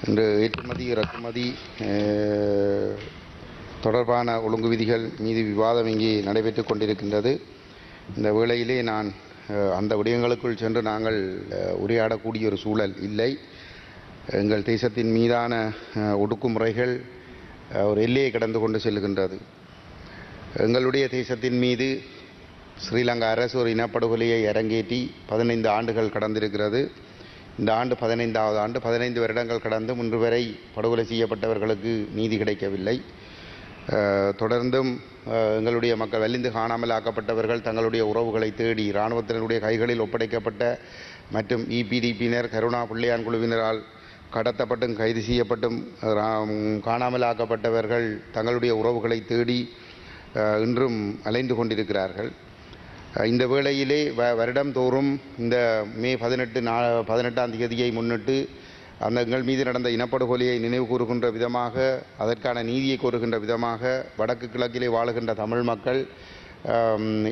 இன்று ஏற்றுமதி இறக்குமதி தொடர்பான ஒழுங்கு விதிகள் மீது விவாதம் இங்கே நடைபெற்றுக் கொண்டிருக்கின்றது. இந்த வேளையிலே நான் அந்த விடயங்களுக்குள் சென்று நாங்கள் உரையாடக்கூடிய ஒரு சூழல் இல்லை. எங்கள் தேசத்தின் மீதான ஒடுக்குமுறைகள் ஒரு எல்லையை கடந்து கொண்டு செல்கின்றது. எங்களுடைய தேசத்தின் மீது ஸ்ரீலங்கா அரசு ஒரு இனப்படுகொலையை அரங்கேற்றி 15 ஆண்டுகள் கடந்திருக்கிறது. இந்த ஆண்டு 15வது ஆண்டு. 15 வருடங்கள் கடந்து இன்று வரை படுகொலை செய்யப்பட்டவர்களுக்கு நீதி கிடைக்கவில்லை. தொடர்ந்தும் எங்களுடைய மக்கள் வலிந்து காணாமல் ஆக்கப்பட்டவர்கள் தங்களுடைய உறவுகளை தேடி இராணுவத்தினருடைய கைகளில் ஒப்படைக்கப்பட்ட மற்றும் இபிடிபியினர் கருணா பிள்ளையான் குழுவினரால் கடத்தப்பட்டும் கைது செய்யப்பட்டும் காணாமல் ஆக்கப்பட்டவர்கள் தங்களுடைய உறவுகளை தேடி இன்றும் அலைந்து கொண்டிருக்கிறார்கள். இந்த வேளையிலே வருடந்தோறும் இந்த மே 18ஆம் தேதியை முன்னிட்டு அந்த எங்கள் மீது நடந்த இனப்படுகொலையை நினைவு கூறுகின்ற விதமாக, அதற்கான நீதியை கோருகின்ற விதமாக வடக்கு கிழக்கிலே வாழுகின்ற தமிழ் மக்கள்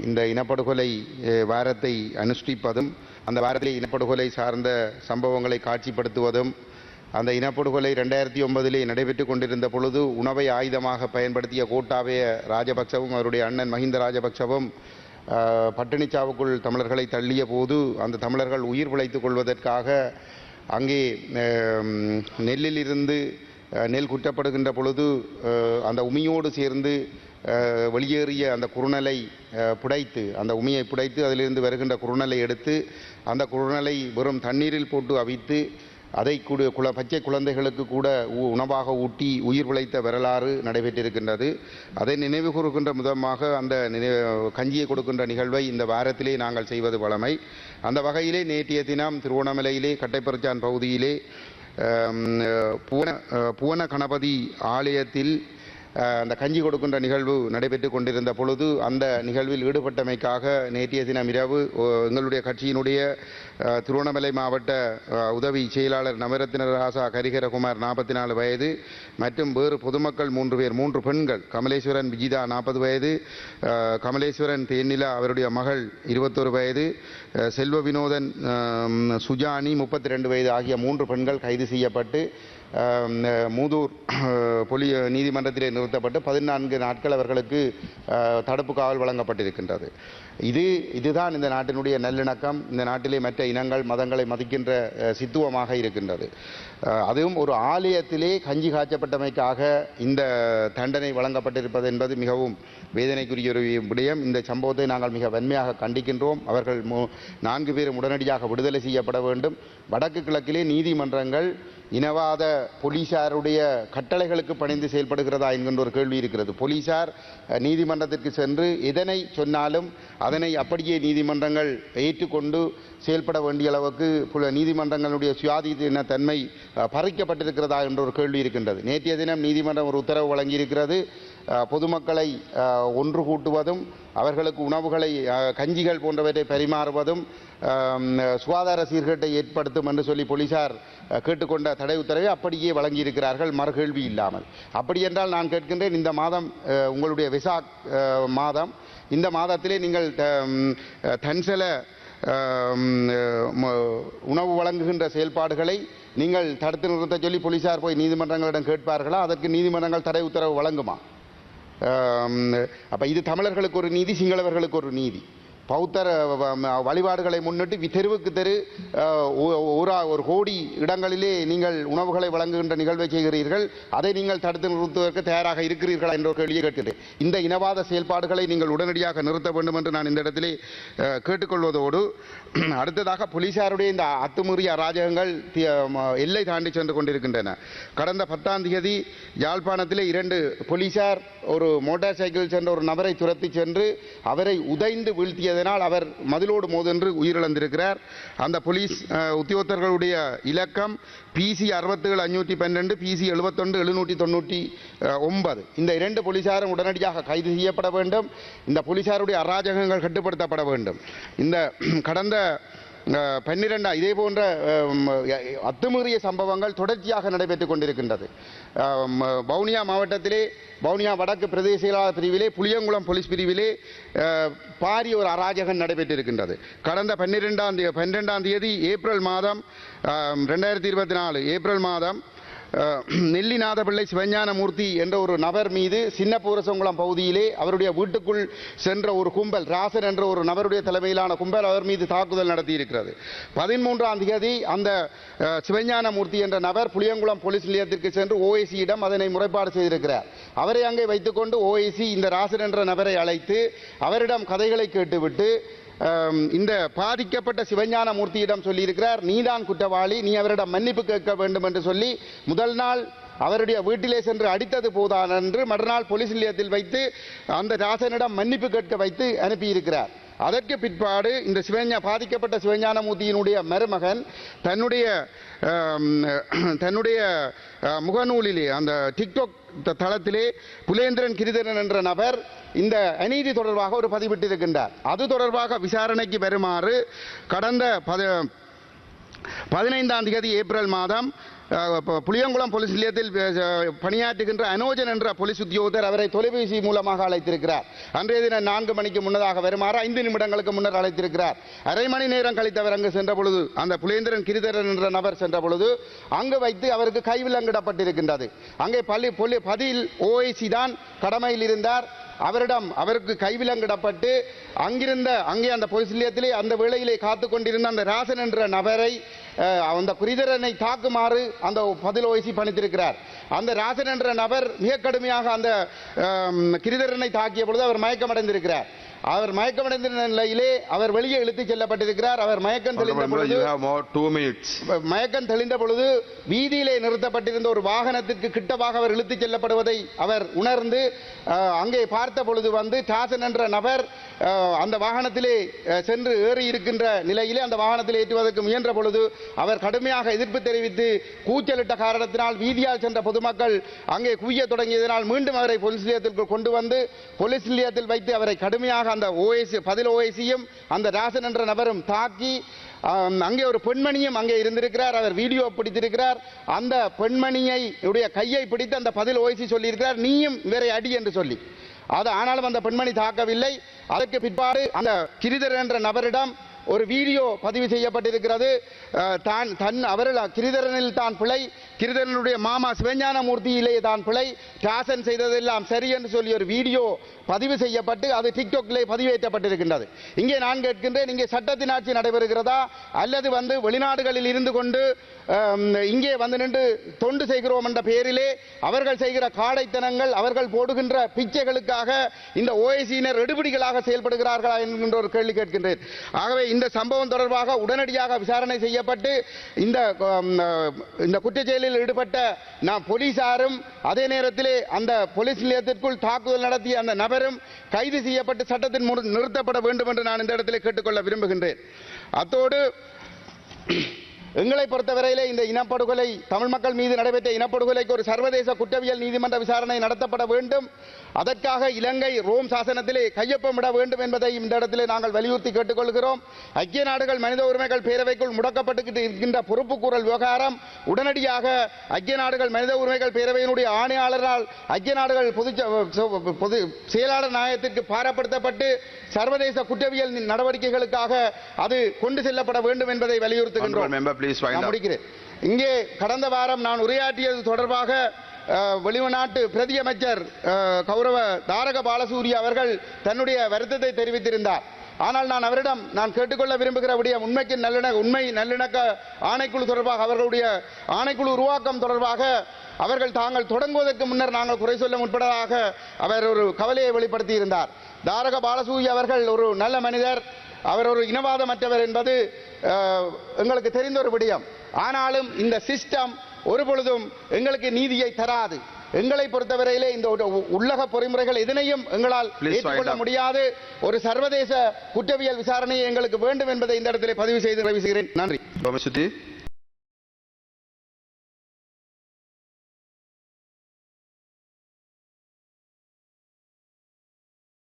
இந்த இனப்படுகொலை வாரத்தை அனுஷ்டிப்பதும், அந்த வாரத்திலே இனப்படுகொலை சார்ந்த சம்பவங்களை காட்சிப்படுத்துவதும், அந்த இனப்படுகொலை 2009 நடைபெற்று கொண்டிருந்த பொழுது உணவை ஆயுதமாக பயன்படுத்திய கோட்டாபய ராஜபக்சவும் அவருடைய அண்ணன் மஹிந்த ராஜபக்சவும் பட்டினிச்சாவுக்குள் தமிழர்களை தள்ளிய போது அந்த தமிழர்கள் உயிர் பிழைத்துக் கொள்வதற்காக அங்கே நெல்லிலிருந்து நெல் குற்றப்படுகின்ற பொழுது அந்த உமியோடு சேர்ந்து வெளியேறிய அந்த குறுநலை புடைத்து, அந்த உமியை புடைத்து அதிலிருந்து வருகின்ற குறுநலை எடுத்து அந்த குறுநலை வெறும் தண்ணீரில் போட்டு அவித்து அதை கூட பச்சை குழந்தைகளுக்கு கூட உணவாக ஊட்டி உயிர் பிழைத்த வரலாறு நடைபெற்றிருக்கின்றது. அதை நினைவு கூறுகின்ற விதமாக அந்த கஞ்சியை கொடுக்கின்ற நிகழ்வை இந்த வாரத்திலே நாங்கள் செய்வது வழமை. அந்த வகையிலே நேற்றைய தினம் திருவோணமலையிலே கட்டைப்பறச்சான் பகுதியிலே புவன கணபதி ஆலயத்தில் அந்த கஞ்சி கொடுக்கின்ற நிகழ்வு நடைபெற்று கொண்டிருந்த பொழுது அந்த நிகழ்வில் ஈடுபட்டமைக்காக நேற்றைய தினம் இரவு எங்களுடைய கட்சியினுடைய திருவண்ணாமலை மாவட்ட உதவி செயலாளர் நவரத்தின ராசா கரிகரகுமார் 44 வயது மற்றும் வேறு பொதுமக்கள் 3 பேர், 3 பெண்கள், கமலேஸ்வரன் விஜிதா 40 வயது, கமலேஸ்வரன் தேனிலா அவருடைய மகள் 21 வயது, செல்வ வினோதன் சுஜானி 32 வயது ஆகிய 3 பெண்கள் கைது செய்யப்பட்டு மூதூர் நீதிமன்றத்திலே நிறுத்தப்பட்டு 14 நாட்கள் அவர்களுக்கு தடுப்பு காவல் வழங்கப்பட்டிருக்கின்றது. இதுதான் இந்த நாட்டினுடைய நல்லிணக்கம், இந்த நாட்டிலே மற்ற இனங்கள் மதங்களை மதிக்கின்ற சித்துவமாக இருக்கின்றது. அதுவும் ஒரு ஆலயத்திலே கஞ்சி காய்ச்சப்பட்டமைக்காக இந்த தண்டனை வழங்கப்பட்டிருப்பது என்பது மிகவும் வேதனைக்குரிய ஒரு விடயம். இந்த சம்பவத்தை நாங்கள் மிக வன்மையாக கண்டிக்கின்றோம். அவர்கள் 4 பேரும் உடனடியாக விடுதலை செய்யப்பட வேண்டும். வடக்கு கிழக்கிலே நீதிமன்றங்கள் இனவாத போலீசாருடைய கட்டளைகளுக்கு பணிந்து செயல்படுகிறதா என்கின்ற ஒரு கேள்வி இருக்கிறது. போலீசார் நீதிமன்றத்திற்கு சென்று எதனை சொன்னாலும் அதனை அப்படியே நீதிமன்றங்கள் ஏற்றுக்கொண்டு செயல்பட வேண்டிய அளவுக்கு நீதிமன்றங்களுடைய சுயாதீன தன்மை பறிக்கப்பட்டிருக்கிறதா என்ற ஒரு கேள்வி இருக்கின்றது. நேற்றைய தினம் நீதிமன்றம் ஒரு உத்தரவு வழங்கியிருக்கிறது. பொதுமக்களை ஒன்று கூட்டுவதும் அவர்களுக்கு உணவுகளை கஞ்சிகள் போன்றவற்றை பரிமாறுவதும் சுகாதார சீர்கேட்டை ஏற்படுத்தும் என்று சொல்லி போலீசார் கேட்டுக்கொண்ட தடை உத்தரவை அப்படியே வழங்கியிருக்கிறார்கள், மறுகேள்வி இல்லாமல். அப்படி என்றால் நான் கேட்கின்றேன், இந்த மாதம் உங்களுடைய வெசாக் மாதம், இந்த மாதத்திலே நீங்கள் தன்சல உணவு வழங்குகின்ற செயல்பாடுகளை நீங்கள் தடுத்து நிறுத்த சொல்லி போலீசார் போய் நீதிமன்றங்களிடம் கேட்பார்களா? அதற்கு நீதிமன்றங்கள் தடை உத்தரவு வழங்குமா? அப்ப இது தமிழர்களுக்கு ஒரு நீதி, சிங்களவர்களுக்கு ஒரு நீதி. பௌத்தர் வழிபாடுகளை முன்னிட்டு தெருவுக்கு தெரு ஒரு கோடி இடங்களிலே நீங்கள் உணவுகளை வழங்குகின்ற நிகழ்வை செய்கிறீர்கள். அதை நீங்கள் தடுத்து நிறுத்துவதற்கு தயாராக இருக்கிறீர்களா என்ற ஒரு கேள்வியை கேட்கிறேன். இந்த இனவாத செயல்பாடுகளை நீங்கள் உடனடியாக நிறுத்த வேண்டும் என்று நான் இந்த இடத்திலே கேட்டுக்கொள்வதோடு, அடுத்ததாக போலீசாருடைய இந்த அத்துமீறிய அராஜகங்கள் எல்லை தாண்டி சென்று கொண்டிருக்கின்றன. கடந்த 10ஆம் தேதி யாழ்ப்பாணத்திலே 2 போலீசார் ஒரு மோட்டார் சைக்கிள் சென்ற ஒரு நபரை துரத்தி சென்று அவரை உதைந்து வீழ்த்திய அவர் மதிலோடு மோதென்று உயிரிழந்திருக்கிறார். அந்த போலீஸ் உத்தியோகத்தர்களுடைய இலக்கம் PC 67-512, PC 71-799. இந்த 2 போலீசாரும் உடனடியாக கைது செய்யப்பட வேண்டும். இந்த போலீசாருடைய அராஜகங்கள் கட்டுப்படுத்தப்பட வேண்டும். இந்த கடந்த 12 இதே போன்ற அத்துமீறிய சம்பவங்கள் தொடர்ச்சியாக நடைபெற்றுக் கொண்டிருக்கின்றது. வவுனியா மாவட்டத்திலே வவுனியா வடக்கு பிரதேச செயலாளர் பிரிவிலே புளியங்குளம் போலீஸ் பிரிவிலே பாரிய ஒரு அராஜகம் நடைபெற்றிருக்கின்றது. கடந்த 12ஆம் தேதி ஏப்ரல் மாதம் 2024 ஏப்ரல் மாதம் நெல்லிநாதபிள்ளை சிவஞானமூர்த்தி என்ற ஒரு நபர் மீது சின்னப்பூரசங்குளம் பகுதியிலே அவருடைய வீட்டுக்குள் சென்ற ஒரு கும்பல், ராசன் என்ற ஒரு நபருடைய தலைமையிலான கும்பல் அவர் மீது தாக்குதல் நடத்தியிருக்கிறது. 13ஆம் தேதி அந்த சிவஞானமூர்த்தி என்ற நபர் புளியங்குளம் போலீஸ் நிலையத்திற்கு சென்று ஓஐசியிடம் அதனை முறைப்பாடு செய்திருக்கிறார். அவரை அங்கே வைத்துக்கொண்டு ஓஐசி இந்த ராசன் என்ற நபரை அழைத்து அவரிடம் கதைகளை கேட்டுவிட்டு இந்த பாதிக்கப்பட்ட சிவஞானமூர்த்தியிடம் சொல்லியிருக்கிறார், நீதான் குற்றவாளி, நீ அவரிடம் மன்னிப்பு கேட்க வேண்டும் என்று சொல்லி முதல் நாள் அவருடைய வீட்டிலே சென்று அடித்தது போதான் என்று மறுநாள் போலீஸ் நிலையத்தில் வைத்து அந்த ராசனிடம் மன்னிப்பு கேட்க வைத்து அனுப்பியிருக்கிறார். அதற்கு பிற்பாடு இந்த பாதிக்கப்பட்ட சிவஞானமூர்த்தியினுடைய மருமகன் தன்னுடைய முகநூலிலே அந்த டிக்டாக் தளத்திலே புலேந்திரன் கிரிதரன் என்ற நபர் இந்த அநீதி தொடர்பாக ஒரு பதிவிட்டிருக்கின்றார். அது தொடர்பாக விசாரணைக்கு வருமாறு கடந்த 15ஆம் தேதி ஏப்ரல் மாதம் புளியங்குளம் போலீஸ் நிலையத்தில் பணியாற்றுகின்ற அனோஜன் என்ற போலீஸ் உத்தியோகத்தர் அவரை தொலைபேசி மூலமாக அழைத்திருக்கிறார். அன்றைய தினம் 4 மணிக்கு முன்னதாக வருமாறு 5 நிமிடங்களுக்கு முன்னர் அழைத்திருக்கிறார். அரை மணி நேரம் கழித்து அவர் அங்கு சென்ற பொழுது அந்த புலேந்திரன் கிரிதரன் என்ற நபர் சென்ற பொழுது அங்கு வைத்து அவருக்கு கைவிலங்கிடப்பட்டிருக்கின்றது. அங்கே பதில் ஓஐசி தான் கடமையில் இருந்தார். அவருக்கு கைவிலங்கிடப்பட்டு அங்கே அந்த போலீஸ் நிலையத்திலே அந்த வேளையிலே காத்து கொண்டிருந்த அந்த ராசன் என்ற நபரை அந்த கிரிதரனை தாக்குமாறு அந்த பதில் ஓய்சி பணித்திருக்கிறார். அந்த ராசன் என்ற நபர் மிக கடுமையாக அந்த கிரிதரனை தாக்கிய பொழுது அவர் மயக்கமடைந்திருக்கிறார். அவர் மயக்கமடைந்த நிலையிலே அவர் வெளியே இழுத்துச் செல்லப்பட்டிருக்கிறார். அவர் மயக்கம் தெளிந்த பொழுது வீதியிலே நிறுத்தப்பட்டிருந்த ஒரு வாகனத்திற்கு கிட்டமாக அவர் இழுத்துச் செல்லப்படுவதை அவர் உணர்ந்து அங்கே பார்த்த பொழுது டாசன் என்ற நபர் அந்த வாகனத்திலே சென்று ஏறி இருக்கின்ற நிலையிலே அந்த வாகனத்தில் ஏற்றுவதற்கு முயன்ற பொழுது அவர் கடுமையாக எதிர்ப்பு தெரிவித்து கூச்சலிட்ட காரணத்தினால் வீதியால் சென்ற பொதுமக்கள் அங்கே குவிய தொடங்கியதனால் மீண்டும் அவரை போலீஸ் நிலையத்திற்கு கொண்டு வந்து போலீஸ் நிலையத்தில் வைத்து அவரை கடுமையாக அந்த பதில் ஓஐசியும் அந்த ராசன் என்ற நபரும் தாக்கி அங்கே ஒரு பெண்மணியும் அங்கே இருந்திருக்கிறார். அவர் வீடியோ பிடித்திருக்கிறார். அந்த பெண்மணியை கையை பிடித்து அந்த பதில் ஓய்சி சொல்லியிருக்கிறார், நீயும் இவரை அடி என்று சொல்லி. ஆனாலும் அந்த பெண்மணி தாக்கவில்லை. அதற்கு பிற்பாடு அந்த கிரிதரன் என்ற நபரிடம் ஒரு வீடியோ பதிவு செய்யப்பட்டிருக்கிறது. கிரிதரனில் தான் பிழை, கிரிதரனுடைய மாமா சிவஞானமூர்த்தியிலே தான் பிழை, டாசன் செய்ததெல்லாம் சரி என்று சொல்லி ஒரு வீடியோ பதிவு செய்யப்பட்டு அது டிக்டாக்லே பதிவேற்றப்பட்டிருக்கின்றது. இங்கே நான் கேட்கின்றேன், இங்கே சட்டத்தின் ஆட்சி நடைபெறுகிறதா அல்லது வெளிநாடுகளில் இருந்து கொண்டு இங்கே நின்று தொண்டு செய்கிறோம் என்ற பெயரிலே அவர்கள் செய்கிற காடைத்தனங்கள், அவர்கள் போடுகின்ற பிச்சைகளுக்காக இந்த ஓஐசியினர் எடுபிடிகளாக செயல்படுகிறார்களா என்கின்ற ஒரு கேள்வி கேட்கின்றேன். ஆகவே இந்த சம்பவம் தொடர்பாக உடனடியாக விசாரணை செய்யப்பட்டு இந்த குற்றச்செயலில் ஈடுபட்ட போலீசாரும் அதே நேரத்திலே அந்த போலீஸ் நிலையத்திற்குள் தாக்குதல் நடத்திய அந்த நபரும் கைது செய்யப்பட்டு சட்டத்தின் முன் நிறுத்தப்பட வேண்டும் என்று நான் இந்த இடத்திலே கேட்டுக்கொள்ள விரும்புகின்றேன். அத்தோடு எங்களை பொறுத்தவரையிலே இந்த இனப்படுகொலை, தமிழ் மக்கள் மீது நடைபெற்ற இனப்படுகொலைக்கு ஒரு சர்வதேச குற்றவியல் நீதிமன்ற விசாரணை நடத்தப்பட வேண்டும். அதற்காக இலங்கை ரோம் சாசனத்திலே கையொப்பமிட வேண்டும் என்பதை இந்த இடத்திலே நாங்கள் வலியுறுத்தி கேட்டுக்கொள்கிறோம். ஐக்கிய நாடுகள் மனித உரிமைகள் பேரவைக்குள் முடக்கப்பட்டு இருக்கின்ற பொறுப்புக்கூறல் விவகாரம் உடனடியாக ஐக்கிய நாடுகள் மனித உரிமைகள் பேரவையினுடைய ஆணையாளரால் ஐக்கிய நாடுகள் பொது செயலாளர் நாயகத்திற்கு பாரப்படுத்தப்பட்டு சர்வதேச குற்றவியல் நடவடிக்கைகளுக்காக அது கொண்டு செல்லப்பட வேண்டும் என்பதை வலியுறுத்துகின்றோம். இங்கே கடந்த வாரம் நான் உரையாற்றியது தொடர்பாக வெளிநாட்டு பிரதி அமைச்சர் கௌரவ தாரக பாலசூரிய அவர்கள் தன்னுடைய வருத்தத்தை தெரிவித்திருந்தார். ஆனால் நான் அவரிடம் கேட்டுக்கொள்ள விரும்புகிற விடயம் உண்மை நல்லிணக்க ஆணைக்குழு தொடர்பாக அவர்களுடைய ஆணைக்குழு உருவாக்கம் தொடர்பாக அவர்கள் தாங்கள் தொடங்குவதற்கு முன்னர் நாங்கள் குறை சொல்ல முற்பட்டதாக அவர் ஒரு கவலையை வெளிப்படுத்தி இருந்தார். தாரக பாலசூரிய அவர்கள் ஒரு நல்ல மனிதர், அவர் ஒரு இனவாதமற்றவர் என்பது எங்களுக்கு தெரிந்த ஒரு விடயம். ஆனாலும் இந்த சிஸ்டம் ஒருபொழுதும் எங்களுக்கு நீதியை தராது. எங்களை பொறுத்தவரையிலே இந்த உள்ளக பொறிமுறைகள் எதனையும் எங்களால் ஏற்றுக்கொள்ள முடியாது. ஒரு சர்வதேச குற்றவியல் விசாரணையை எங்களுக்கு வேண்டும் என்பதை இந்த இடத்திலே பதிவு செய்து நிறைவு செய்கிறேன். நன்றி.